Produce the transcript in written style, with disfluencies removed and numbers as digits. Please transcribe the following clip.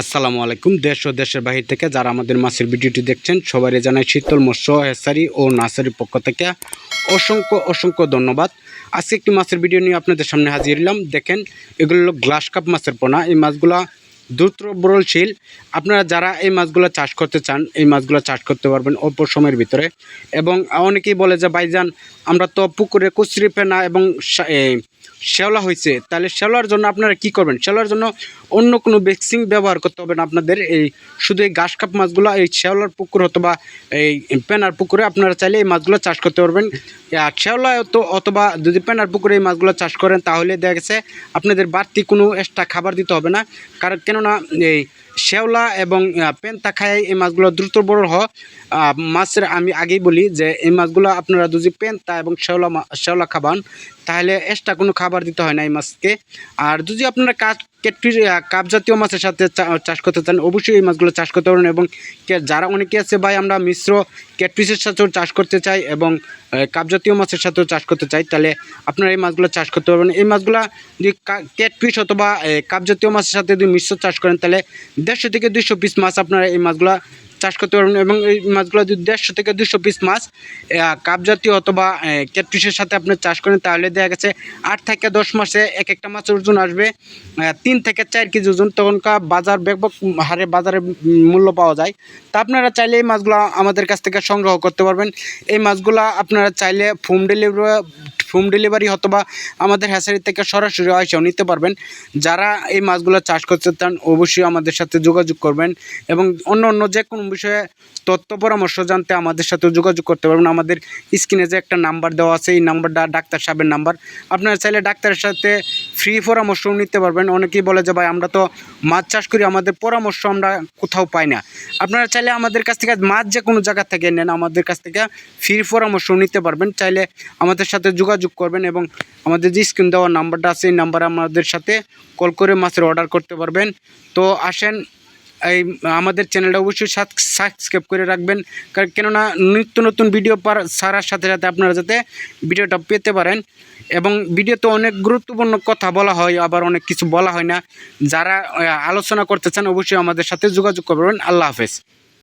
আসসালামু আলাইকুম। দেশ ও দেশের বাহির থেকে যারা আমাদের মাছের ভিডিওটি দেখছেন সবাই জানাই শীতল মৎস্য হেসারি ও নার্সারির পক্ষ থেকে অসংখ্য অসংখ্য ধন্যবাদ। আজকে একটি মাছের ভিডিও নিয়ে আপনাদের সামনে হাজির হলাম। দেখেন, এগুলো হলো গ্লাস কাপ মাছের পোনা। এই মাছগুলা দ্রুত বরলশীল। আপনারা যারা এই মাছগুলো চাষ করতে চান, এই মাছগুলো চাষ করতে পারবেন অল্প সময়ের ভিতরে। এবং অনেকেই বলে যে ভাইজান, আমরা তো পুকুরে কচুরি ফেনা এবং শ্যাওলা হয়েছে, তাহলে শ্যাওলার জন্য আপনারা কি করবেন? শ্যাওলার জন্য অন্য কোনো ভ্যাকসিন ব্যবহার করতে হবে না আপনাদের। এই শুধু এই ঘাস কাপ মাছগুলো এই শ্যাওলার পুকুর অথবা এই পেনার পুকুরে আপনারা চাইলে এই মাছগুলো চাষ করতে পারবেন। আর শ্যাওলা অথবা যদি পেনার পুকুরে এই মাছগুলো চাষ করেন তাহলে দেখা গেছে আপনাদের বাড়তি কোনো এক্সট্রা খাবার দিতে হবে না। কারণ কেননা এই শ্যাওলা এবং পেন্তা খায় এই মাছগুলো দ্রুত বড় হয় মাছের। আমি আগেই বলি যে এই মাছগুলো আপনারা যদি পেন্তা এবং শ্যাওলা খাবান তাহলে এক্সট্রা কোনো খাবার দিতে হয় না এই মাছকে। আর যদি আপনারা কাপ জাতীয় মাছের সাথে চাষ করতে চান অবশ্যই এই মাছগুলো চাষ করতে পারেন। এবং যারা অনেকে আছে ভাই আমরা মিশ্র ক্যাটফিশের সাথেও চাষ করতে চাই এবং কাপ জাতীয় মাছের সাথেও চাষ করতে চাই, তাহলে আপনারা এই মাছগুলো চাষ করতে পারবেন। এই মাছগুলো যদি ক্যাটফিশ অথবা কাপ জাতীয় মাছের সাথে যদি মিশ্র চাষ করেন তাহলে 150 থেকে 200 পিস মাছ আপনারা এই মাছগুলো চাষ করতে পারবেন। এবং এই মাছগুলো যদি 150 থেকে 200 পিস মাছ কাপ জাতীয় অথবা ক্যাটফিশের সাথে আপনি চাষ করেন তাহলে দেখা গেছে 8 থেকে 10 মাসে এক একটা মাছের ওজন আসবে 3 থেকে 4 কেজি ওজন। তখনকার বাজার ব্যাপক হারে বাজারে মূল্য পাওয়া যায়। তা আপনারা চাইলে এই মাছগুলো আমাদের কাছ থেকে সংগ্রহ করতে পারবেন। এই মাছগুলো আপনারা চাইলে হোম ডেলিভারি অথবা আমাদের হ্যাচারি থেকে সরাসরি এসেও নিতে পারবেন। যারা এই মাছগুলো চাষ করতে চান অবশ্যই আমাদের সাথে যোগাযোগ করবেন এবং অন্য যে কোনো বিষয়ে তথ্য পরামর্শ জানতে আমাদের সাথে যোগাযোগ করতে পারবেন। আমাদের স্ক্রিনে যে একটা নাম্বার দেওয়া আছে এই নাম্বারটা ডাক্তার সাহেবের নাম্বার। আপনারা চাইলে ডাক্তারের সাথে ফ্রি পরামর্শও নিতে পারবেন। অনেকেই বলে যে ভাই আমরা তো মাছ চাষ করি, আমাদের পরামর্শ আমরা কোথাও পাই না। আপনারা চাইলে আমাদের কাছ থেকে মাছ যে কোনো জায়গা থেকে নেন আমাদের কাছ থেকে ফ্রি পরামর্শও নিতে পারবেন। চাইলে আমাদের সাথে যোগাযোগ করবেন এবং আমাদের যে স্ক্রিন দেওয়া নাম্বারটা আছে এই নাম্বারে আমাদের সাথে কল করে মাছের অর্ডার করতে পারবেন। তো আসেন, এই আমাদের চ্যানেলটা অবশ্যই সাবস্ক্রাইব করে রাখবেন, কেননা নিত্য নতুন ভিডিও ছাড়ার সাথে সাথে আপনারা যাতে ভিডিওটা পেতে পারেন। এবং ভিডিওতে অনেক গুরুত্বপূর্ণ কথা বলা হয়, আবার অনেক কিছু বলা হয় না। যারা আলোচনা করতে চান অবশ্যই আমাদের সাথে যোগাযোগ করবেন। আল্লাহ হাফেজ।